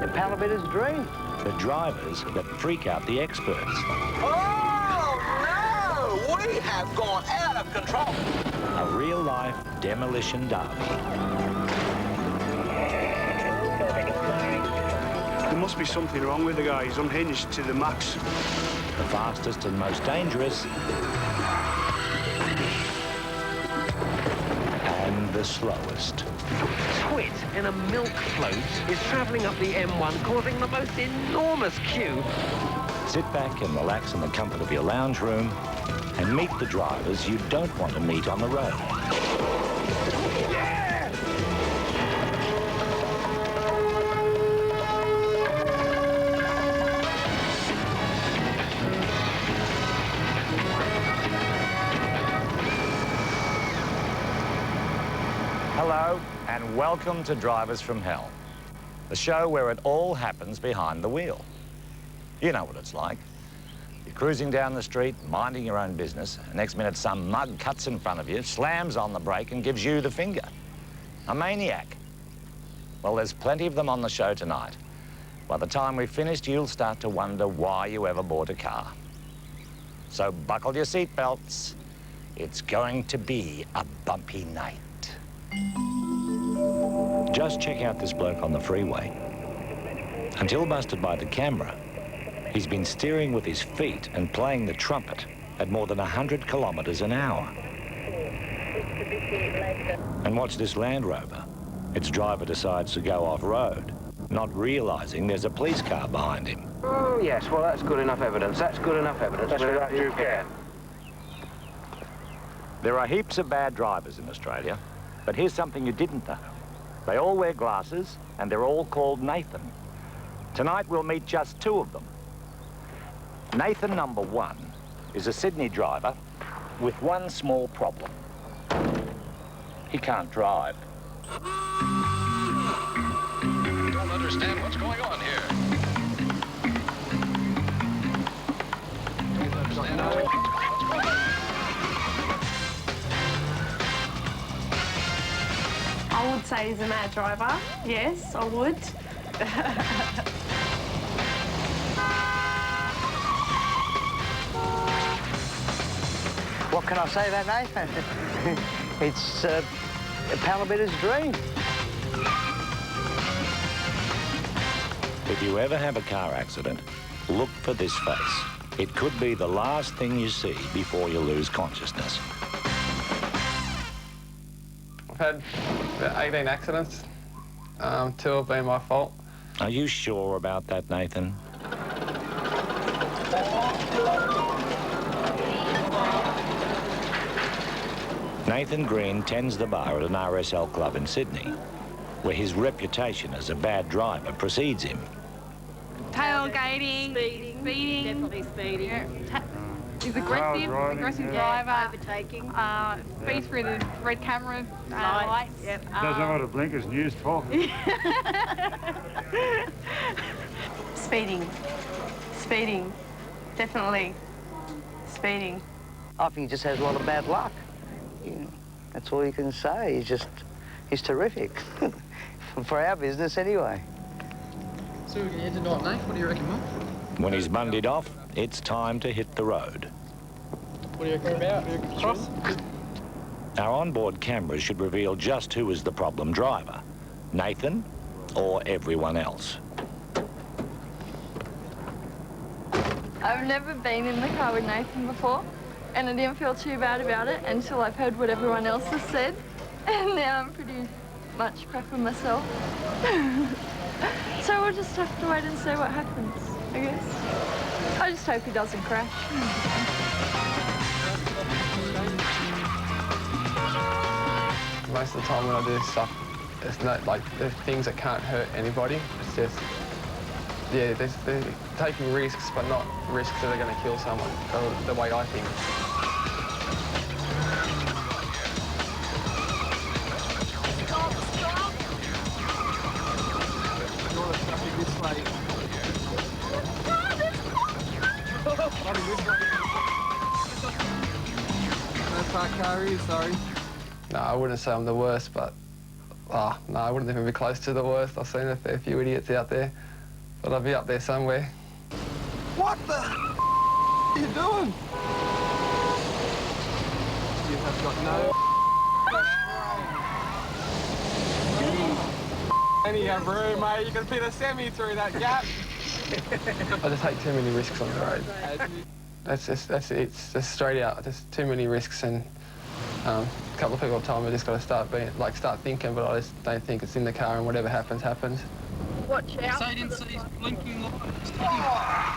a Palabitter's dream. The drivers that freak out the experts. Oh, no! We have gone out of control. A real-life demolition derby. There must be something wrong with the guy. He's unhinged to the max. The fastest and most dangerous. And the slowest. Twit in a milk float is travelling up the M1, causing the most enormous queue. Sit back and relax in the comfort of your lounge room and meet the drivers you don't want to meet on the road. Hello, and welcome to Drivers from Hell, the show where it all happens behind the wheel. You know what it's like. You're cruising down the street, minding your own business, and next minute some mug cuts in front of you, slams on the brake and gives you the finger. A maniac. Well, there's plenty of them on the show tonight. By the time we've finished, you'll start to wonder why you ever bought a car. So buckle your seatbelts. It's going to be a bumpy night. Just check out this bloke on the freeway. Until busted by the camera, he's been steering with his feet and playing the trumpet at more than 100 kilometers an hour. And watch this Land Rover. Its driver decides to go off-road, not realizing there's a police car behind him. Oh, yes, well, that's good enough evidence. That's good enough evidence. That's what you can. There are heaps of bad drivers in Australia, but here's something you didn't know. They all wear glasses, and they're all called Nathan. Tonight, we'll meet just two of them. Nathan number one is a Sydney driver with one small problem. He can't drive. I don't understand what's going on here. Don't understand what's going on. I would say he's a mad driver. Yes, I would. What can I say about Nathan? It's a Palabitter's dream. If you ever have a car accident, look for this face. It could be the last thing you see before you lose consciousness. I've had about 18 accidents. 2 have been my fault. Are you sure about that, Nathan? Nathan Green tends the bar at an RSL club in Sydney, where his reputation as a bad driver precedes him. Tailgating, speeding. Definitely speeding. Yeah. He's aggressive driver. Overtaking. Speeds through the red camera lights. Yep. Doesn't know what a blinker's used for. Speeding. Definitely. Speeding. I think he just has a lot of bad luck. That's all you can say. He's terrific. For our business, anyway. So we're going to head tonight, mate. What do you reckon, mate? When he's bundied off, it's time to hit the road. What do you reckon about? Cross? Our onboard cameras should reveal just who is the problem driver, Nathan or everyone else. I've never been in the car with Nathan before, and I didn't feel too bad about it until I've heard what everyone else has said, and now I'm pretty much crapping myself. So we'll just have to wait and see what happens, I guess. I just hope he doesn't crash. Most of the time when I do stuff, it's not like there's things that can't hurt anybody. It's just, yeah, they're taking risks, but not risks that are going to kill someone, the way I think. Car is, sorry. No, I wouldn't say I'm the worst, but Oh, no, I wouldn't even be close to the worst. I've seen a fair few idiots out there, but I'll be up there somewhere. What the are you doing? You have got no... Anyhow, bro, mate, you can fit a semi through that gap. I just take too many risks on the road. That's it. It's just straight out. Just too many risks, and a couple of people have told me I just got to start thinking, but I just don't think it's in the car, and whatever happens, happens. Watch out. Say didn't see blinking lights. Out!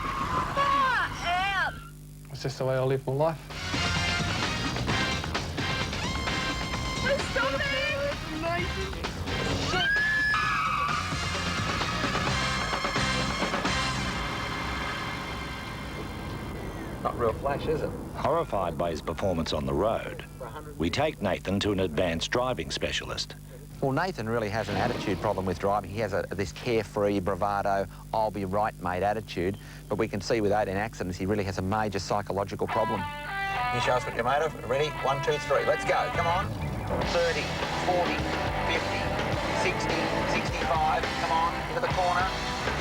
It's just the way I live my life. Stop it! Not real flash, is it? Horrified by his performance on the road, we take Nathan to an advanced driving specialist. Well, Nathan really has an attitude problem with driving. He has this carefree, bravado, I'll be right, mate attitude. But we can see with 18 accidents, he really has a major psychological problem. You show us what you're made of. Ready? 1, 2, 3. Let's go. Come on. 30, 40, 50, 60, 65. Come on. Into the corner.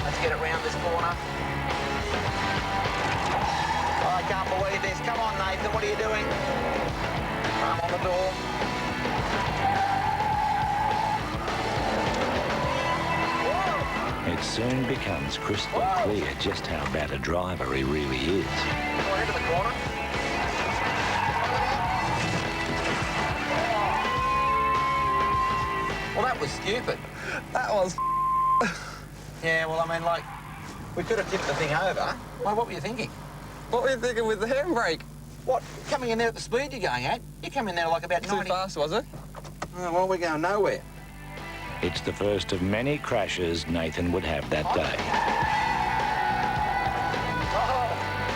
Let's get it round this corner. Oh, I can't believe this. Come on, Nathan. What are you doing? Arm on the door. It soon becomes crystal clear just how bad a driver he really is. Come on, into the corner. Well, that was stupid. That was... Yeah, well, I mean, like, we could have tipped the thing over. Well, what were you thinking? What were you thinking with the handbrake? What? Coming in there at the speed you're going at? You come in there like about 90... Too fast, was it? Oh, well, we're going nowhere. It's the first of many crashes Nathan would have that day. Oh,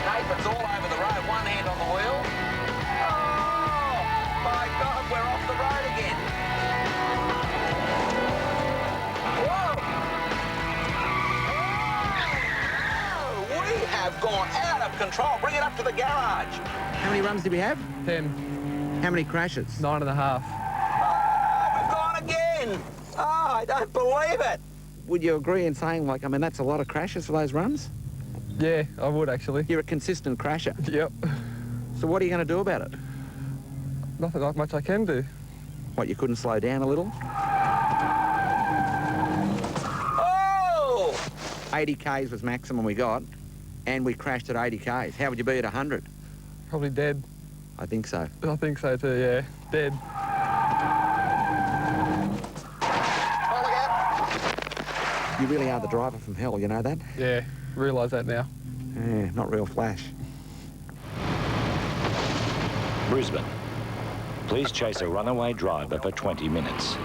Nathan's all over the road, one hand on the wheel. Oh, my God, we're off the road again. Whoa! Oh, we have gone out of control. Bring it up to the garage. How many runs did we have? 10. How many crashes? 9.5. Oh, we've gone again. Oh, I don't believe it. Would you agree in saying, like, I mean, that's a lot of crashes for those runs? Yeah, I would, actually. You're a consistent crasher. Yep. So what are you going to do about it? Nothing like much I can do. What, you couldn't slow down a little? Oh! 80 Ks was maximum we got, and we crashed at 80 Ks. How would you be at 100? Probably dead. I think so. I think so too, yeah. Dead. You really are the driver from hell, you know that? Yeah, realise that now. Yeah, not real flash. Brisbane. Police chase a runaway driver for 20 minutes.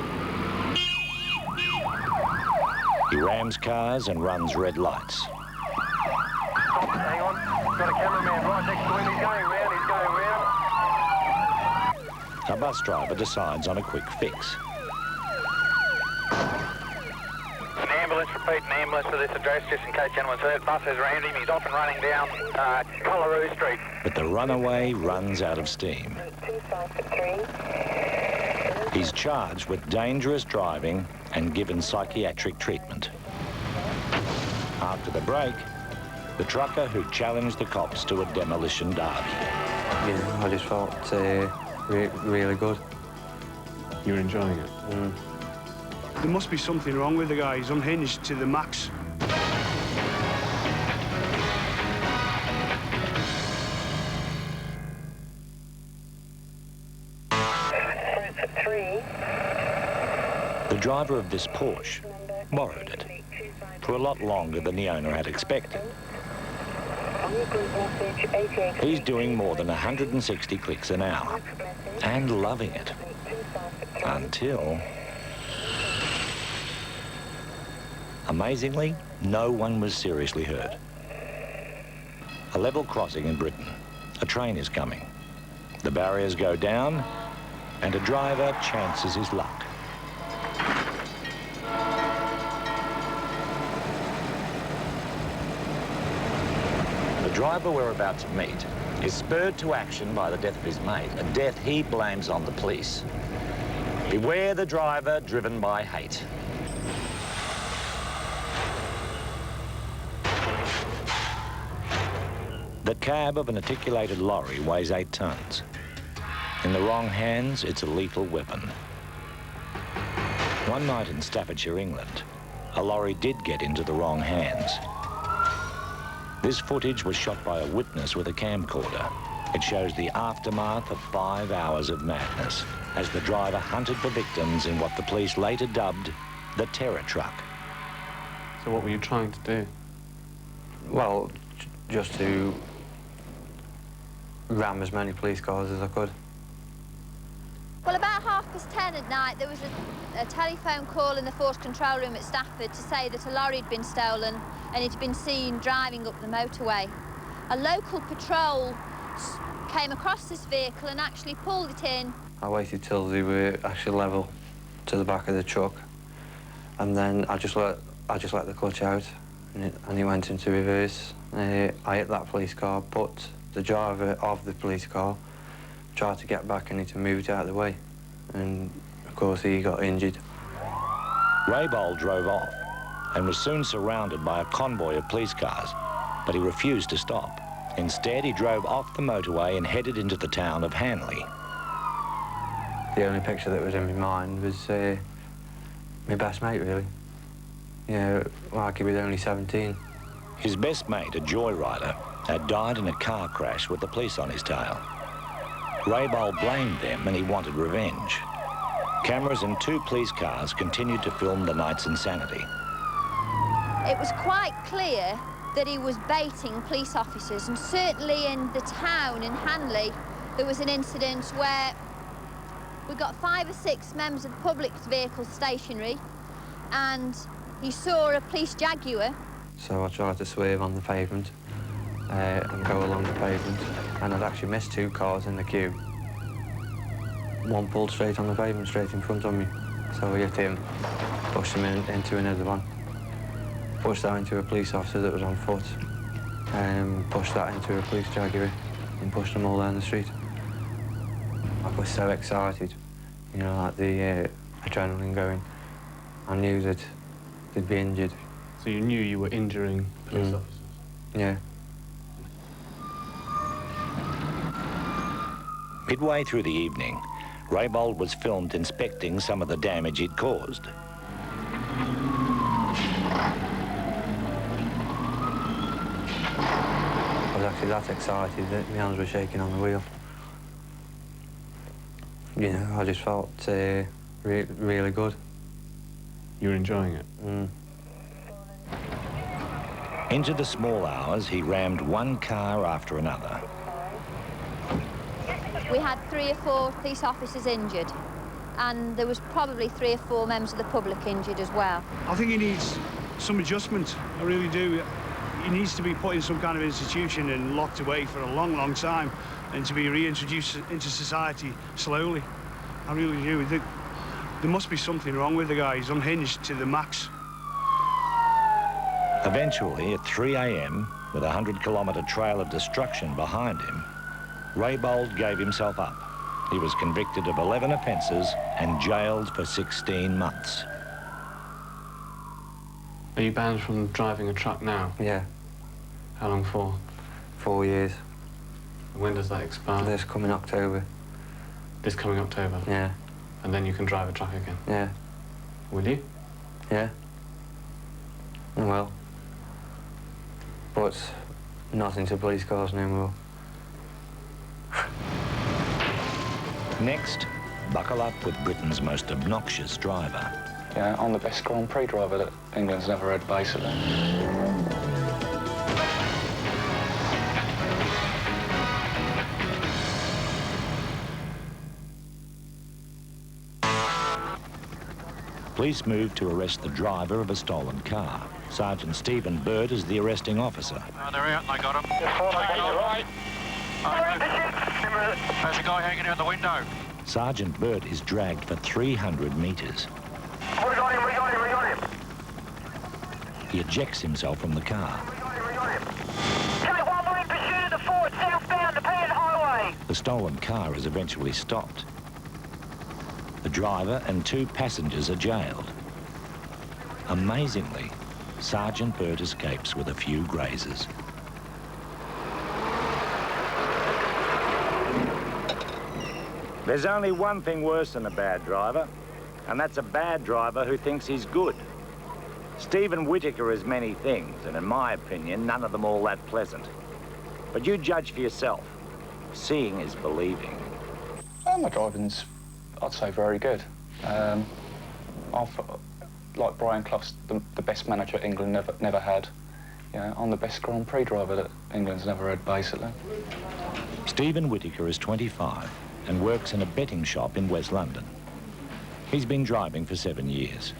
He rams cars and runs red lights. Stop, hang on. Got a cameraman right next to him. He's going round, he's going round. A bus driver decides on a quick fix. An ambulance, repeat, an ambulance for this address, just in case anyone's heard. Bus has rammed him. He's off and running down Collaroo Street. But the runaway runs out of steam. He's charged with dangerous driving and given psychiatric treatment. After the break, the trucker who challenged the cops to a demolition derby. Yeah, I just felt really good. You were enjoying it? There must be something wrong with the guy. He's unhinged to the max. The driver of this Porsche borrowed it for a lot longer than the owner had expected. He's doing more than 160 clicks an hour and loving it until... Amazingly, no one was seriously hurt. A level crossing in Britain. A train is coming. The barriers go down, and a driver chances his luck. The driver we're about to meet is spurred to action by the death of his mate, a death he blames on the police. Beware the driver driven by hate. The cab of an articulated lorry weighs 8 tons. In the wrong hands, it's a lethal weapon. One night in Staffordshire, England, a lorry did get into the wrong hands. This footage was shot by a witness with a camcorder. It shows the aftermath of 5 hours of madness as the driver hunted for victims in what the police later dubbed the terror truck. So what were you trying to do? Well, just to ram as many police cars as I could. Well, about 10:30 at night, there was a telephone call in the force control room at Stafford to say that a lorry had been stolen and it had been seen driving up the motorway. A local patrol came across this vehicle and actually pulled it in. I waited till they were actually level to the back of the truck, and then I just let the clutch out, and he went into reverse. I hit that police car, but the driver of the police car tried to get back and to move it out of the way, and of course he got injured. Raybould drove off and was soon surrounded by a convoy of police cars, but he refused to stop. Instead, he drove off the motorway and headed into the town of Hanley. The only picture that was in my mind was my best mate, really. You know, like he was only 17. His best mate, a joyrider, had died in a car crash with the police on his tail. Raybould blamed them and he wanted revenge. Cameras in 2 police cars continued to film the night's insanity. It was quite clear that he was baiting police officers, and certainly in the town in Hanley, there was an incident where we got 5 or 6 members of the public vehicle stationary, and he saw a police Jaguar. So I tried to swerve on the pavement and go along the pavement, and I'd actually missed 2 cars in the queue. One pulled straight on the pavement, straight in front of me. So I hit him, pushed him into another one, pushed that into a police officer that was on foot, pushed that into a police Jaguar, and pushed them all down the street. I was so excited, you know, like the adrenaline going. I knew that they'd be injured. So you knew you were injuring police officers? Yeah. Midway through the evening, Raybould was filmed inspecting some of the damage he'd caused. I was actually that excited that my hands were shaking on the wheel. You know, I just felt really good. You were enjoying it? Into the small hours, he rammed one car after another. We had 3 or 4 police officers injured, and there was probably 3 or 4 members of the public injured as well. I think he needs some adjustment, I really do. He needs to be put in some kind of institution and locked away for a long, long time, and to be reintroduced into society slowly. I really do. There must be something wrong with the guy. He's unhinged to the max. Eventually, at 3 a.m., with a 100-kilometre trail of destruction behind him, Raybould gave himself up. He was convicted of 11 offences and jailed for 16 months. Are you banned from driving a truck now? Yeah. How long for? 4 years. And when does that expire? This coming October. This coming October? Yeah. And then you can drive a truck again? Yeah. Will you? Yeah. Well. But not into police cars no more. Next, buckle up with Britain's most obnoxious driver. Yeah, I'm the best Grand Prix driver that England's never had, basically. Police moved to arrest the driver of a stolen car. Sergeant Stephen Bird is the arresting officer. They're out and they got him. Right. There's a guy hanging out the window. Sergeant Bird is dragged for 300 metres. We got him. He ejects himself from the car. Take 1 more in pursuit of the Ford southbound to Pan Highway. The stolen car is eventually stopped. The driver and 2 passengers are jailed. Amazingly, Sergeant Burt escapes with a few grazes. There's only one thing worse than a bad driver, and that's a bad driver who thinks he's good. Stephen Whittaker is many things, and in my opinion, none of them all that pleasant. But you judge for yourself. Seeing is believing. My driving's, I'd say, very good. Like Brian Clough's the best manager England never had. You know, I'm the best Grand Prix driver that England's never had, basically. Stephen Whittaker is 25 and works in a betting shop in West London. He's been driving for 7 years.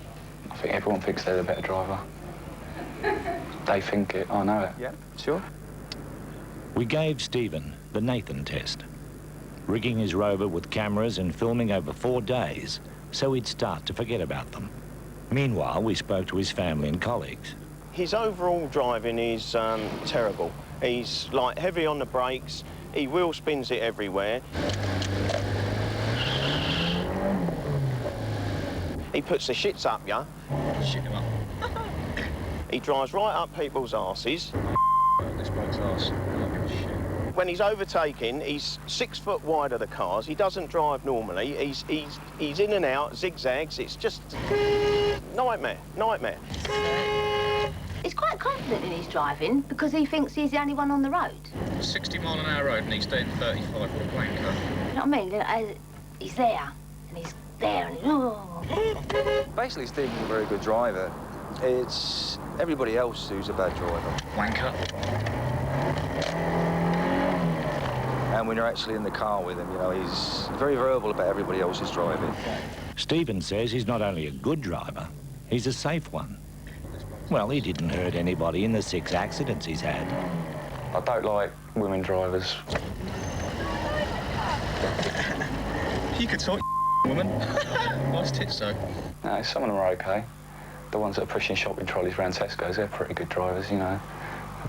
I think everyone thinks they're the better driver. They think it, I know it. Yeah, sure. We gave Stephen the Nathan test, rigging his Rover with cameras and filming over 4 days so he'd start to forget about them. Meanwhile, we spoke to his family and colleagues. His overall driving is terrible. He's like heavy on the brakes, he wheel spins it everywhere. He puts the shits up, yeah? Shit him up. He drives right up people's arses. This bloke's arse. I don't give a shit. When he's overtaking, he's 6 foot wide of the cars. He doesn't drive normally. He's in and out, zigzags. It's just nightmare, nightmare. He's quite confident in his driving because he thinks he's the only one on the road. 60-mile-an-hour road and he's doing 35. What a wanker. You know what I mean? He's there, and he's there, and Basically, Stephen's a very good driver. It's everybody else who's a bad driver. Wanker. And when you're actually in the car with him, you know, he's very verbal about everybody else's driving. Stephen says he's not only a good driver, he's a safe one. Well, he didn't hurt anybody in the 6 accidents he's had. I don't like women drivers. You could talk, woman. Nice tits, though. No, some of them are OK. The ones that are pushing shopping trolleys around Tesco's, they're pretty good drivers, you know,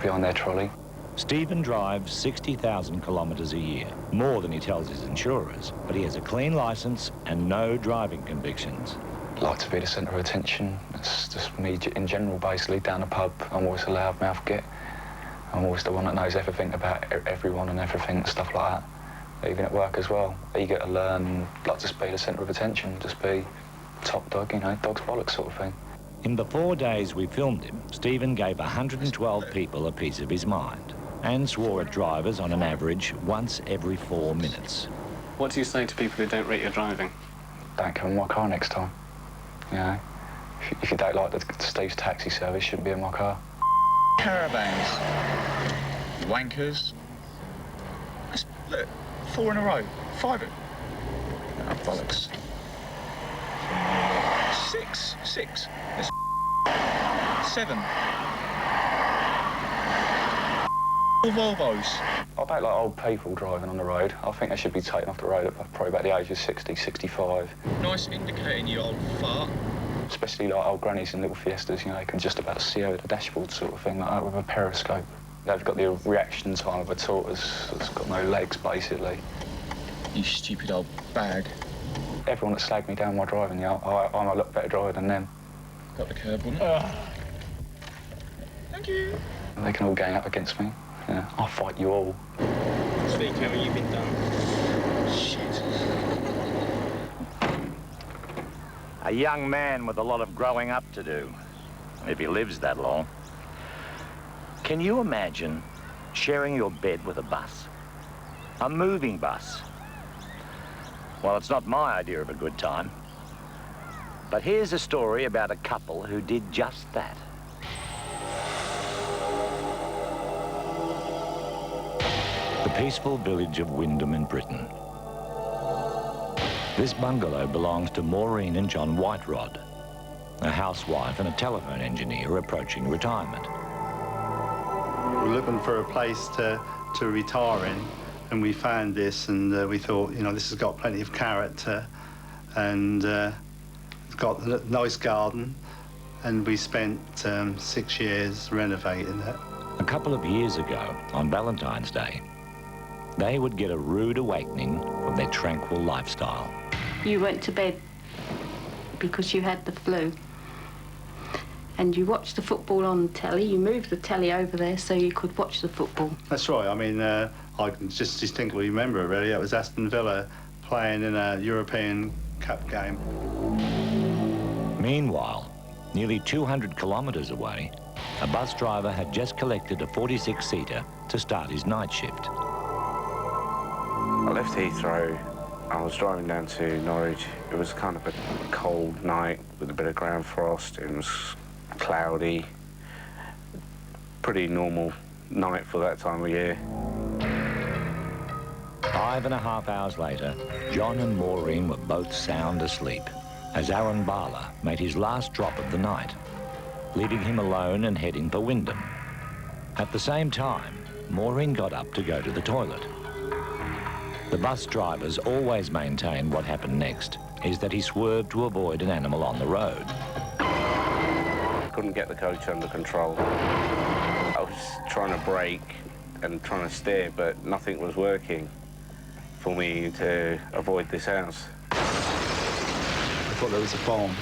behind their trolley. Stephen drives 60,000 kilometres a year, more than he tells his insurers, but he has a clean licence and no driving convictions. Like to be the centre of attention. That's just me in general, basically. Down the pub, I'm always a loudmouth git. I'm always the one that knows everything about everyone and everything and stuff like that. Even at work as well. Eager to learn, like to be the centre of attention, just be top dog, you know, dog's bollocks sort of thing. In the 4 days we filmed him, Stephen gave 112 people a piece of his mind and swore at drivers on an average once every 4 minutes. What do you say to people who don't rate your driving? Don't come in my car next time. You know, if you don't like the Steve's taxi service, shouldn't be in my car. Caravans. Wankers. Look, 4 in a row. 5 it. Oh, bollocks. 6. That's 7. Volvos. I don't like old people driving on the road. I think they should be taken off the road at probably about the age of 60, 65. Nice indicating, you old fart. Especially like old grannies in little Fiestas, you know, they can just about see over the dashboard sort of thing, like that with a periscope. They've got the reaction time of a tortoise that's got no legs, basically. You stupid old bag. Everyone that slagged me down while driving, yeah, I'm a lot better driver than them. Got the curb, wouldn't Thank you. And they can all gang up against me. Yeah, I'll fight you all. Speak, how have you been done? Shit. A young man with a lot of growing up to do, if he lives that long. Can you imagine sharing your bed with a bus? A moving bus? Well, it's not my idea of a good time. But here's a story about a couple who did just that. The peaceful village of Wyndham in Britain. This bungalow belongs to Maureen and John Whiterod, a housewife and a telephone engineer approaching retirement. We're looking for a place to retire in, and we found this, and we thought, you know, this has got plenty of character, and it's got a nice garden, and we spent 6 years renovating it. A couple of years ago, on Valentine's Day, they would get a rude awakening from their tranquil lifestyle. you went to bed because you had the flu. And you watched the football on the telly. You moved the telly over there so you could watch the football. That's right. I mean, I can just distinctly remember, really. It was Aston Villa playing in a European Cup game. Meanwhile, nearly 200 kilometres away, a bus driver had just collected a 46-seater to start his night shift. I left Heathrow. I was driving down to Norwich. It was kind of a cold night with a bit of ground frost. It was cloudy. Pretty normal night for that time of year. 5.5 hours later, John and Maureen were both sound asleep as Aaron Bala made his last drop of the night, leaving him alone and heading for Wyndham. At the same time, Maureen got up to go to the toilet. The bus drivers always maintain what happened next is that he swerved to avoid an animal on the road. Couldn't get the coach under control. I was trying to brake and trying to steer, but nothing was working for me to avoid this house. I thought there was a bomb,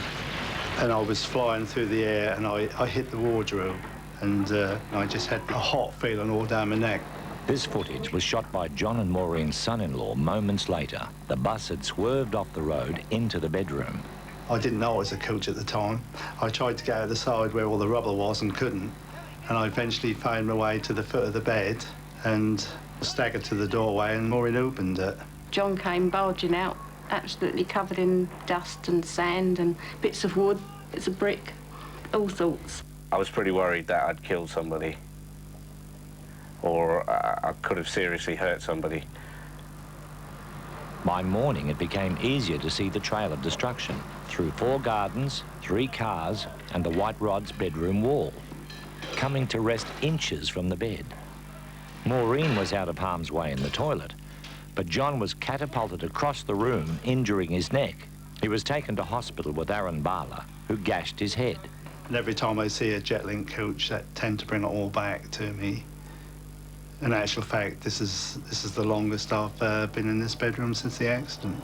and I was flying through the air, and I hit the wardrobe, and I just had a hot feeling all down my neck. This footage was shot by John and Maureen's son-in-law moments later. The bus had swerved off the road into the bedroom. I didn't know it was a coach at the time. I tried to get out the side where all the rubble was and couldn't, and I eventually found my way to the foot of the bed and staggered to the doorway, and Maureen opened it. John came barging out, absolutely covered in dust and sand and bits of wood, bits of brick, all sorts. I was pretty worried that I'd killed somebody, or I could have seriously hurt somebody. By morning, it became easier to see the trail of destruction through 4 gardens, 3 cars, and the White Rod's bedroom wall, coming to rest inches from the bed. Maureen was out of harm's way in the toilet, but John was catapulted across the room, injuring his neck. He was taken to hospital with Aaron Bala, who gashed his head. And every time I see a Jetlink coach, that tend to bring it all back to me. In actual fact, this is the longest I've been in this bedroom since the accident.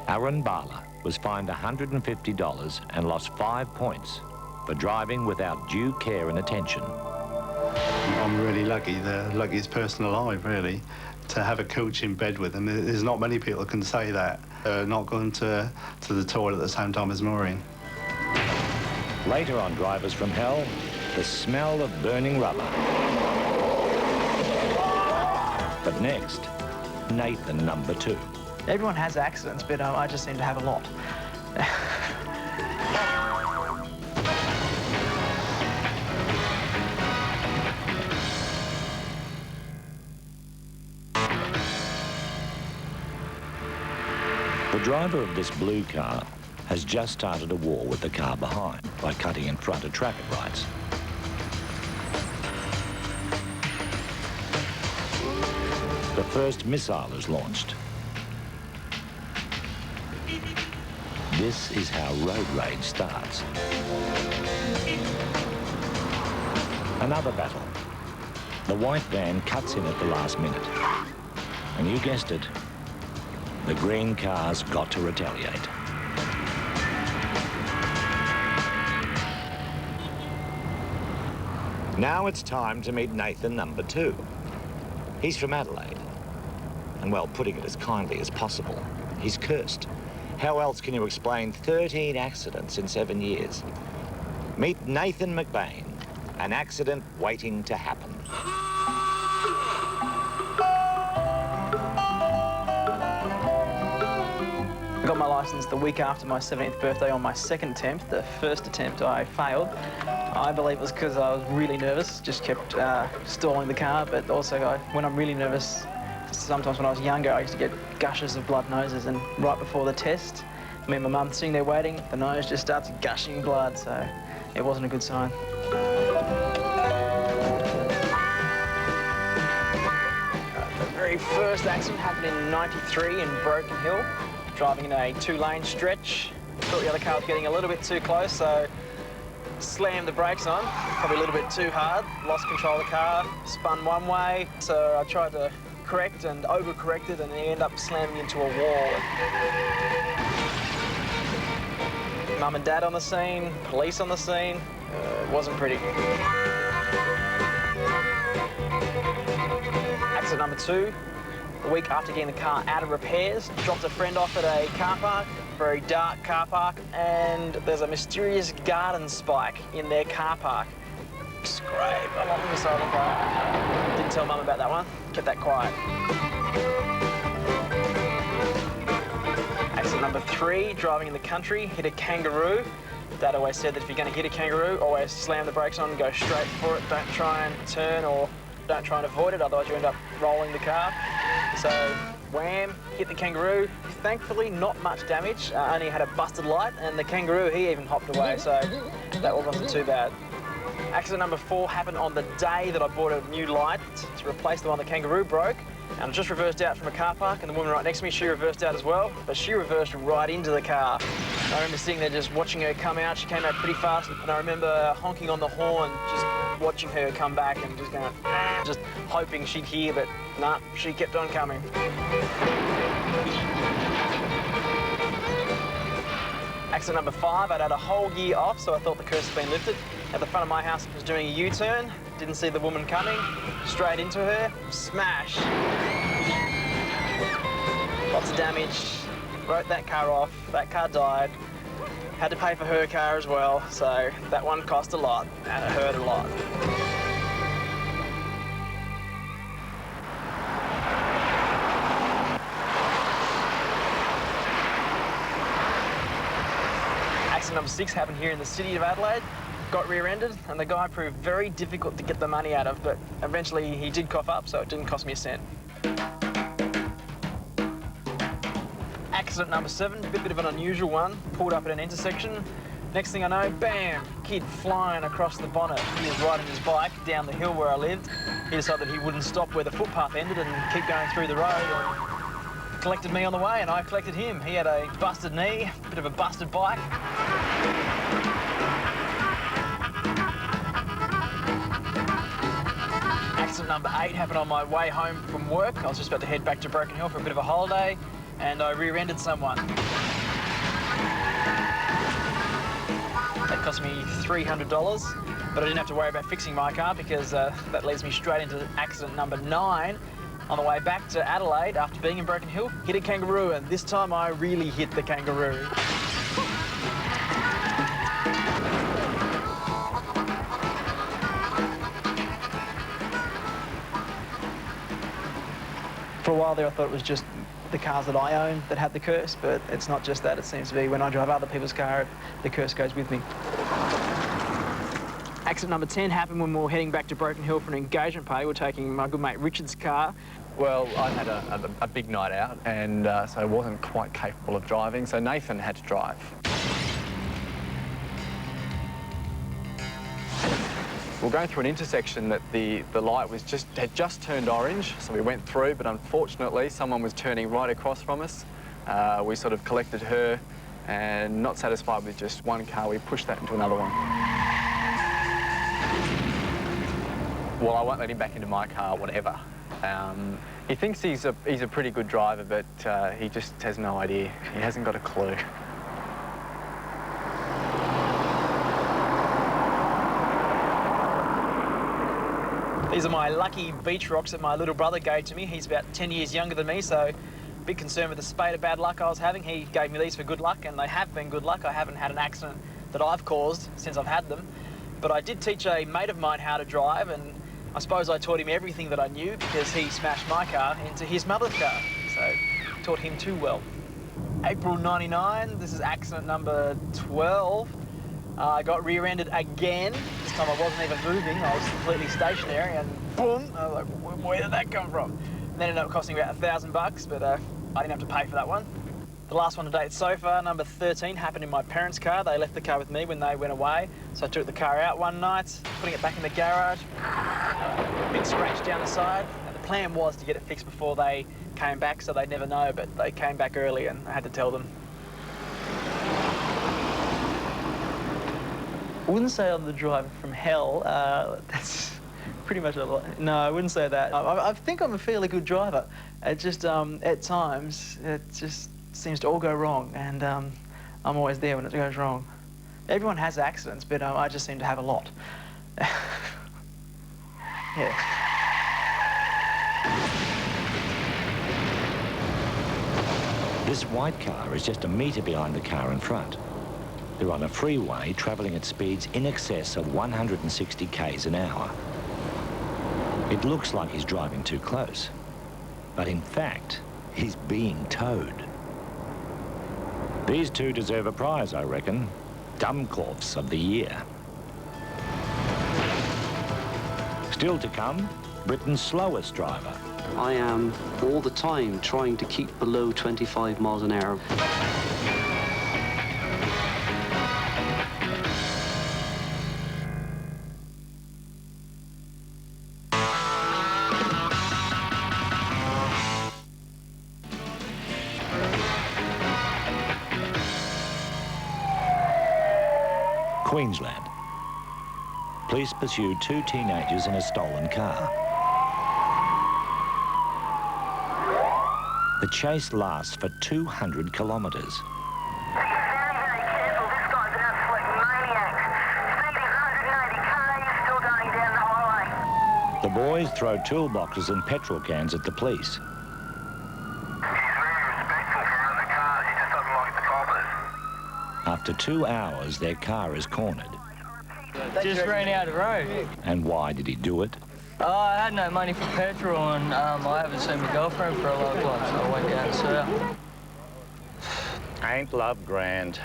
Aaron Bala was fined $150 and lost 5 points for driving without due care and attention. I'm really lucky, the luckiest person alive, really, to have a coach in bed with him. There's not many people that can say that. Not going to the toilet at the same time as Maureen. Later on Drivers from Hell, the smell of burning rubber. But next, Nathan number 2. Everyone has accidents, but I just seem to have a lot. The driver of this blue car has just started a war with the car behind by cutting in front of traffic lights. The first missile is launched. This is how road rage starts. Another battle. The white van cuts in at the last minute. And you guessed it, the green car's got to retaliate. Now it's time to meet Nathan number 2. He's from Adelaide. And well, putting it as kindly as possible, he's cursed. How else can you explain 13 accidents in 7 years? Meet Nathan McBain, an accident waiting to happen. I got my licence the week after my 17th birthday on my second attempt. The first attempt I failed. I believe it was because I was really nervous, just kept stalling the car, but also when I'm really nervous, sometimes when I was younger, I used to get gushes of blood noses, and right before the test, me and my mum sitting there waiting, the nose just starts gushing blood, so it wasn't a good sign. The very first accident happened in '93 in Broken Hill, driving in a 2-lane stretch. Thought the other car was getting a little bit too close, so slammed the brakes on, probably a little bit too hard, lost control of the car, spun one way, so I tried to correct and overcorrected, and he ended up slamming into a wall. Mum and Dad on the scene, police on the scene. It wasn't pretty. Accident number 2. A week after getting the car out of repairs, dropped a friend off at a car park, very dark car park, and there's a mysterious garden spike in their car park. Scrape along the side of the car. Didn't tell Mum about that one, kept that quiet. Accident number 3, driving in the country, hit a kangaroo. Dad always said that if you're going to hit a kangaroo, always slam the brakes on and go straight for it. Don't try and turn or don't try and avoid it, otherwise you end up rolling the car. So, wham, hit the kangaroo. Thankfully, not much damage, only had a busted light, and the kangaroo, he even hopped away, so that wasn't too bad. Accident number 4 happened on the day that I bought a new light to replace the one the kangaroo broke. And I just reversed out from a car park, and the woman right next to me, she reversed out as well, but she reversed right into the car. I remember sitting there just watching her come out. She came out pretty fast, and I remember honking on the horn, just watching her come back and just going, just hoping she'd hear, but nah, she kept on coming. Accident number 5, I'd had a whole year off, so I thought the curse had been lifted. At the front of my house, I was doing a U-turn, didn't see the woman coming, straight into her, smash. Lots of damage, wrote that car off, that car died. Had to pay for her car as well, so that one cost a lot, and it hurt a lot. Accident number 6 happened here in the city of Adelaide. Got rear-ended, and the guy proved very difficult to get the money out of, but eventually he did cough up, so it didn't cost me a cent. Accident number 7, a bit of an unusual one. Pulled up at an intersection. Next thing I know, bam, kid flying across the bonnet. He was riding his bike down the hill where I lived. He decided he wouldn't stop where the footpath ended and keep going through the road. And collected me on the way, and I collected him. He had a busted knee, a bit of a busted bike. Accident number 8 happened on my way home from work. I was just about to head back to Broken Hill for a bit of a holiday, and I rear-ended someone. That cost me $300, but I didn't have to worry about fixing my car because that leads me straight into accident number 9. On the way back to Adelaide, after being in Broken Hill, hit a kangaroo, and this time I really hit the kangaroo. For a while there, I thought it was just the cars that I own that had the curse, but it's not just that. It seems to be when I drive other people's car, the curse goes with me. Accident number 10 happened when we were heading back to Broken Hill for an engagement party. We're taking my good mate Richard's car. Well, I had a big night out, and so I wasn't quite capable of driving, so Nathan had to drive. We were going through an intersection that the light was had just turned orange, so we went through, but unfortunately someone was turning right across from us. We sort of collected her, and not satisfied with just one car, we pushed that into another one. Well, I won't let him back into my car, whatever. He thinks he's a pretty good driver, but he just has no idea. He hasn't got a clue. These are my lucky beach rocks that my little brother gave to me. He's about 10 years younger than me, so big concern with the spate of bad luck I was having. He gave me these for good luck, and they have been good luck. I haven't had an accident that I've caused since I've had them. But I did teach a mate of mine how to drive, and I suppose I taught him everything that I knew because he smashed my car into his mother's car. So taught him too well. April '99, this is accident number 12. I got rear-ended again. This time I wasn't even moving. I was completely stationary, and boom! I was like, where did that come from? And then ended up costing about $1,000, but I didn't have to pay for that one. The last one to date so far, number 13, happened in my parents' car. They left the car with me when they went away, so I took the car out one night, putting it back in the garage. Big scratch down the side. And the plan was to get it fixed before they came back, so they'd never know, but they came back early and I had to tell them. I wouldn't say I'm the driver from hell. That's pretty much no, I wouldn't say that. I think I'm a fairly good driver. It just, at times, it just seems to all go wrong, and I'm always there when it goes wrong. Everyone has accidents, but I just seem to have a lot. Yeah. This white car is just a metre behind the car in front. They're on a freeway travelling at speeds in excess of 160 k's an hour. It looks like he's driving too close, but in fact, he's being towed. These two deserve a prize, I reckon. Dummkopfs of the Year. Still to come, Britain's slowest driver. I am all the time trying to keep below 25 miles an hour. Queensland. Police pursue two teenagers in a stolen car. The chase lasts for 200 kilometres. The boys throw toolboxes and petrol cans at the police. After 2 hours, their car is cornered. Just ran out of the road. And why did he do it? I had no money for petrol, and I haven't seen my girlfriend for a long time, so I went down south. Ain't love grand?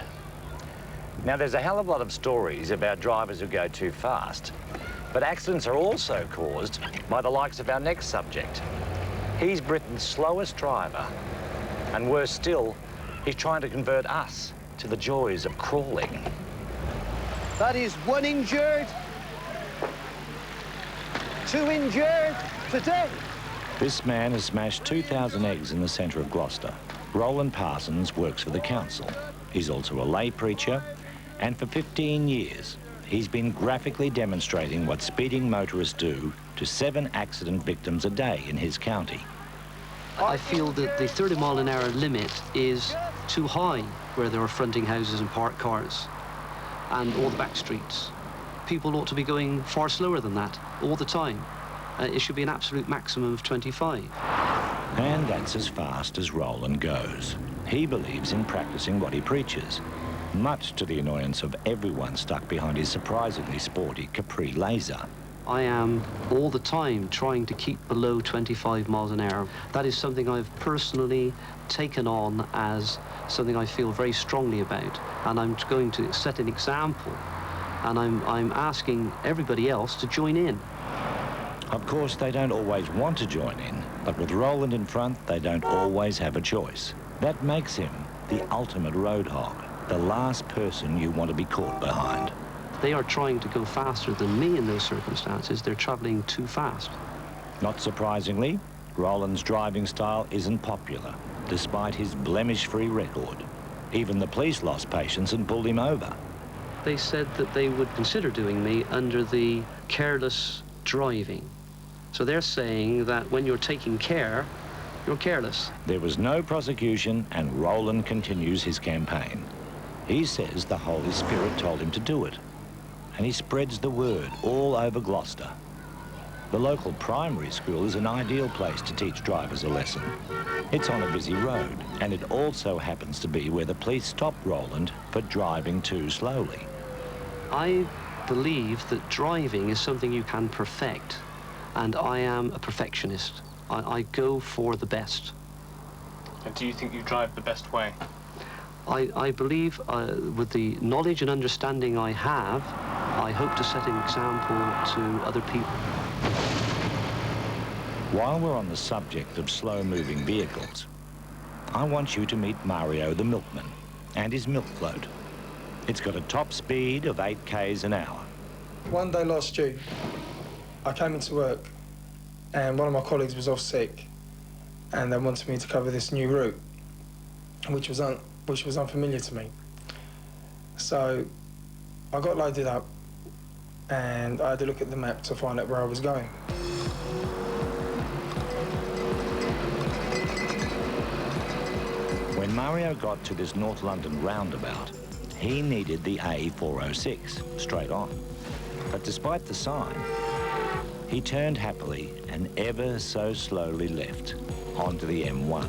Now, there's a hell of a lot of stories about drivers who go too fast, but accidents are also caused by the likes of our next subject. He's Britain's slowest driver, and worse still, he's trying to convert us to the joys of crawling. That is 1 injured, 2 injured, today. This man has smashed 2,000 eggs in the centre of Gloucester. Roland Parsons works for the council. He's also a lay preacher, and for 15 years, he's been graphically demonstrating what speeding motorists do to 7 accident victims a day in his county. I feel that the 30-mile-an-hour limit is too high where there are fronting houses and parked cars and all the back streets. People ought to be going far slower than that all the time. It should be an absolute maximum of 25. And that's as fast as Roland goes. He believes in practicing what he preaches, much to the annoyance of everyone stuck behind his surprisingly sporty Capri Laser. I am all the time trying to keep below 25 miles an hour. That is something I've personally taken on as something I feel very strongly about, and I'm going to set an example, and I'm asking everybody else to join in. Of course, they don't always want to join in, but with Roland in front, they don't always have a choice. That makes him the ultimate road hog, the last person you want to be caught behind. They are trying to go faster than me in those circumstances. They're travelling too fast. Not surprisingly, Roland's driving style isn't popular, despite his blemish-free record. Even the police lost patience and pulled him over. They said that they would consider doing me under the careless driving. So they're saying that when you're taking care, you're careless. There was no prosecution, and Roland continues his campaign. He says the Holy Spirit told him to do it, and he spreads the word all over Gloucester. The local primary school is an ideal place to teach drivers a lesson. It's on a busy road, and it also happens to be where the police stopped Roland for driving too slowly. I believe that driving is something you can perfect, and I am a perfectionist. I go for the best. And do you think you drive the best way? I believe with the knowledge and understanding I have, I hope to set an example to other people. While we're on the subject of slow-moving vehicles, I want you to meet Mario the milkman and his milk float. It's got a top speed of 8 k's an hour. One day last June, I came into work and one of my colleagues was off sick and they wanted me to cover this new route, which was unfamiliar to me. So I got loaded up and I had to look at the map to find out where I was going. When Mario got to this North London roundabout, he needed the A406 straight on. But despite the sign, he turned happily and ever so slowly left onto the M1.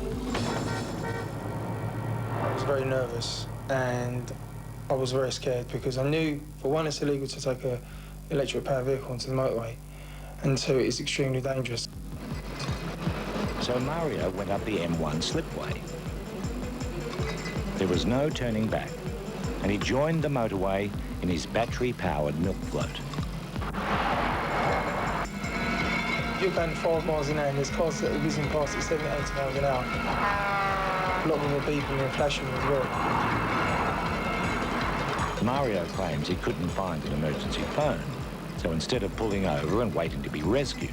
I was very nervous and I was very scared because I knew, for one, it's illegal to take an electric powered vehicle onto the motorway, and two, it's extremely dangerous. So Mario went up the M1 slipway. There was no turning back, and he joined the motorway in his battery-powered milk float. You're going 5 miles an hour and there's cars that are whizzing past at 70, 80 miles an hour. A lot of them are beeping and flashing as well. Mario claims he couldn't find an emergency phone, so instead of pulling over and waiting to be rescued,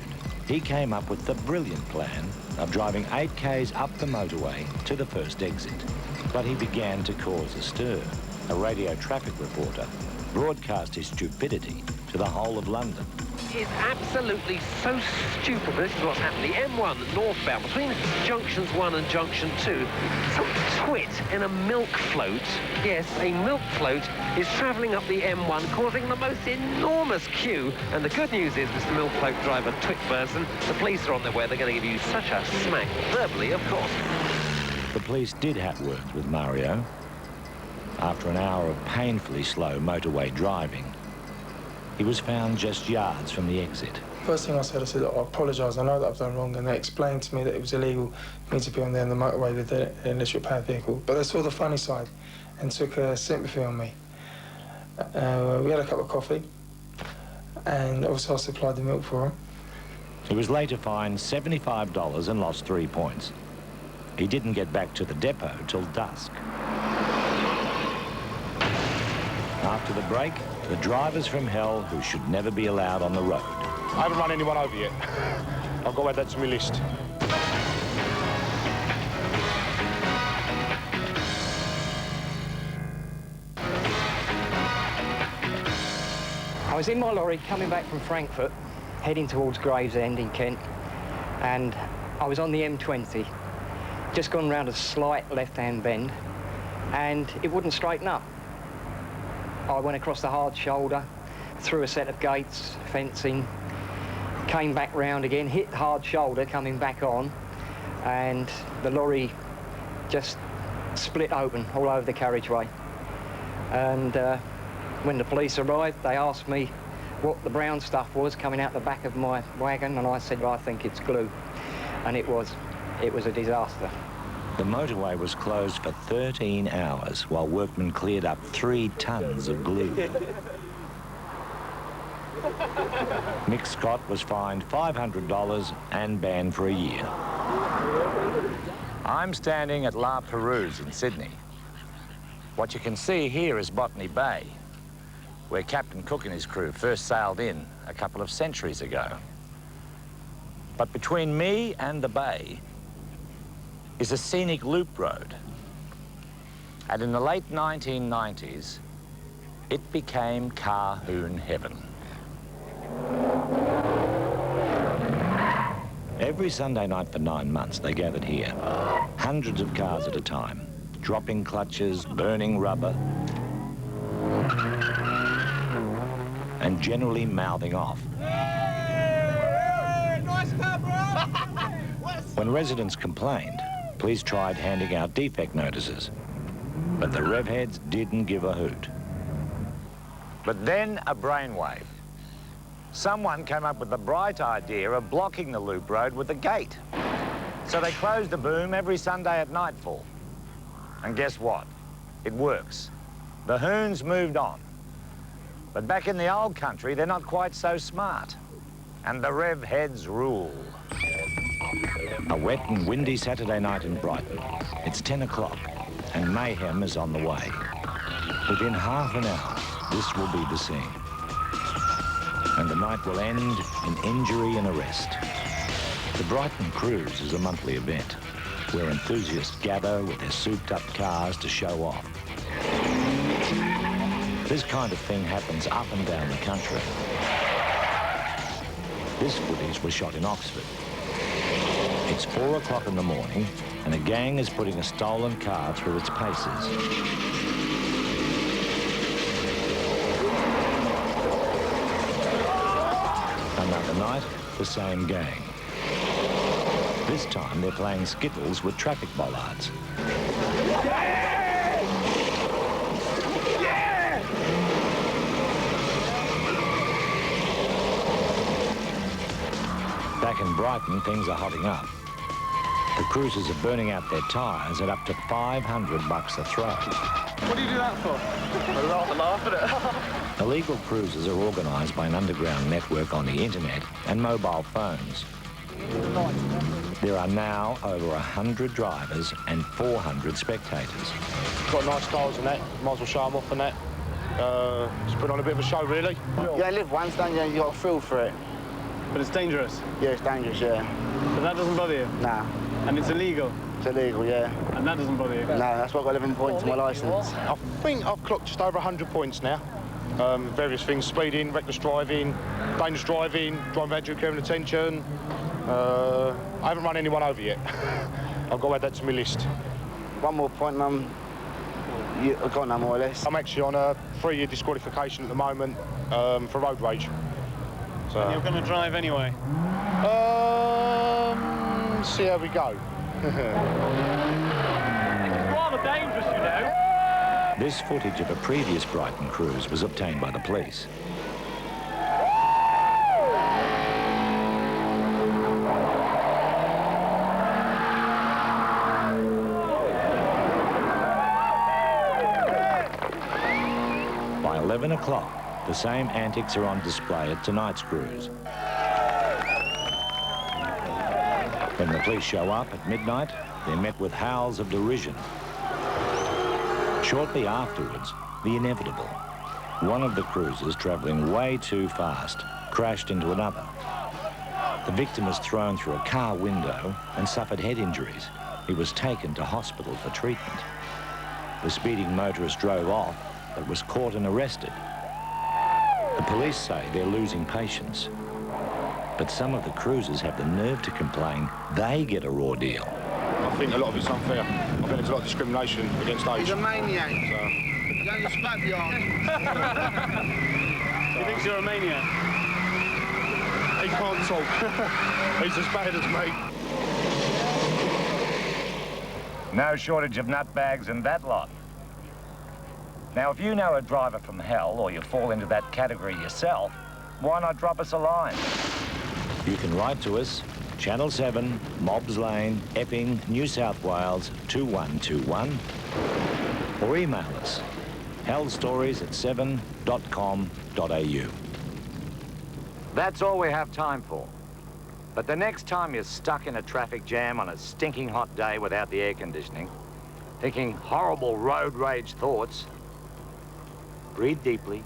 he came up with the brilliant plan of driving 8 k's up the motorway to the first exit. But he began to cause a stir. A radio traffic reporter broadcast his stupidity to the whole of London. It's absolutely so stupid. This is what's happened. The M1 northbound between junctions 1 and junction 2, some twit in a milk float, yes, a milk float, is travelling up the M1 causing the most enormous queue. And the good news is, Mr. Milk Float driver, twit person, the police are on their way. They're going to give you such a smack, verbally, of course. The police did have words with Mario. After an hour of painfully slow motorway driving, he was found just yards from the exit. First thing I said, I apologise, I know that I've done wrong, and they explained to me that it was illegal for me to be on there on the motorway with an electric powered vehicle. But they saw the funny side and took sympathy on me. We had a cup of coffee, and obviously I supplied the milk for him. He was later fined $75 and lost 3 points. He didn't get back to the depot till dusk. After the break, the drivers from hell who should never be allowed on the road. I haven't run anyone over yet. I've got to add that to my list. I was in my lorry coming back from Frankfurt, heading towards Gravesend in Kent, and I was on the M20, just gone round a slight left-hand bend, and it wouldn't straighten up. I went across the hard shoulder, through a set of gates, fencing, came back round again, hit the hard shoulder coming back on, and the lorry just split open all over the carriageway. And when the police arrived, they asked me what the brown stuff was coming out the back of my wagon, and I said, well, I think it's glue. And it was a disaster. The motorway was closed for 13 hours while workmen cleared up 3 tons of glue. Mick Scott was fined $500 and banned for a year. I'm standing at La Perouse in Sydney. What you can see here is Botany Bay, where Captain Cook and his crew first sailed in a couple of centuries ago. But between me and the bay is a scenic loop road. And in the late 1990s, it became Carhoon heaven. Every Sunday night for 9 months, they gathered here, hundreds of cars at a time, dropping clutches, burning rubber, and generally mouthing off. When residents complained, police tried handing out defect notices, but the rev heads didn't give a hoot. But then a brainwave. Someone came up with the bright idea of blocking the loop road with a gate. So they closed the boom every Sunday at nightfall. And guess what? It works. The hoons moved on. But back in the old country, they're not quite so smart. And the rev heads rule. A wet and windy Saturday night in Brighton. It's 10 o'clock, and mayhem is on the way. Within half an hour, this will be the scene. And the night will end in injury and arrest. The Brighton Cruise is a monthly event where enthusiasts gather with their souped-up cars to show off. This kind of thing happens up and down the country. This footage was shot in Oxford. It's 4 o'clock in the morning and a gang is putting a stolen car through its paces. Another night, the same gang. This time they're playing skittles with traffic bollards. Back in Brighton, things are hotting up. The cruisers are burning out their tyres at up to $500 a throw. What do you do that for? I laugh at it. Illegal cruises are organised by an underground network on the internet and mobile phones. There are now over 100 drivers and 400 spectators. Got nice cars and that, might as well show them off and that. Just put on a bit of a show, really. You only live once, don't you? You got a feel for it. But it's dangerous? Yeah, it's dangerous, yeah. But that doesn't bother you? Nah. And it's illegal? It's illegal, yeah. And that doesn't bother you? No, that's why I've got 11 points on my licence. I think I've clocked just over 100 points now. Various things, speeding, reckless driving, dangerous driving, driving without due care and attention. I haven't run anyone over yet. I've got to add that to my list. One more point, I've got no more or less. I'm actually on a 3-year disqualification at the moment for road rage. So, and you're going to drive anyway? See how we go. It's rather dangerous, you know. This footage of a previous Brighton cruise was obtained by the police. By 11 o'clock, the same antics are on display at tonight's cruise. When the police show up at midnight, they're met with howls of derision. Shortly afterwards, the inevitable. One of the cruisers, travelling way too fast, crashed into another. The victim was thrown through a car window and suffered head injuries. He was taken to hospital for treatment. The speeding motorist drove off, but was caught and arrested. The police say they're losing patience. But some of the cruisers have the nerve to complain they get a raw deal. I think a lot of it's unfair. I think there's a lot of discrimination against age. He's a maniac. So. You're only spat behind. He thinks you're a maniac. He can't talk. He's as bad as me. No shortage of nutbags in that lot. Now, if you know a driver from hell, or you fall into that category yourself, why not drop us a line? You can write to us, Channel 7, Mobbs Lane, Epping, New South Wales, 2121, or email us, hellstories@7.com.au. That's all we have time for. But the next time you're stuck in a traffic jam on a stinking hot day without the air conditioning, thinking horrible road rage thoughts, breathe deeply,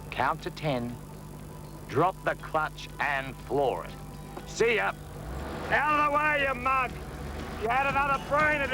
count to 10, drop the clutch and floor it. See ya. Out of the way, you mug. You had another brain at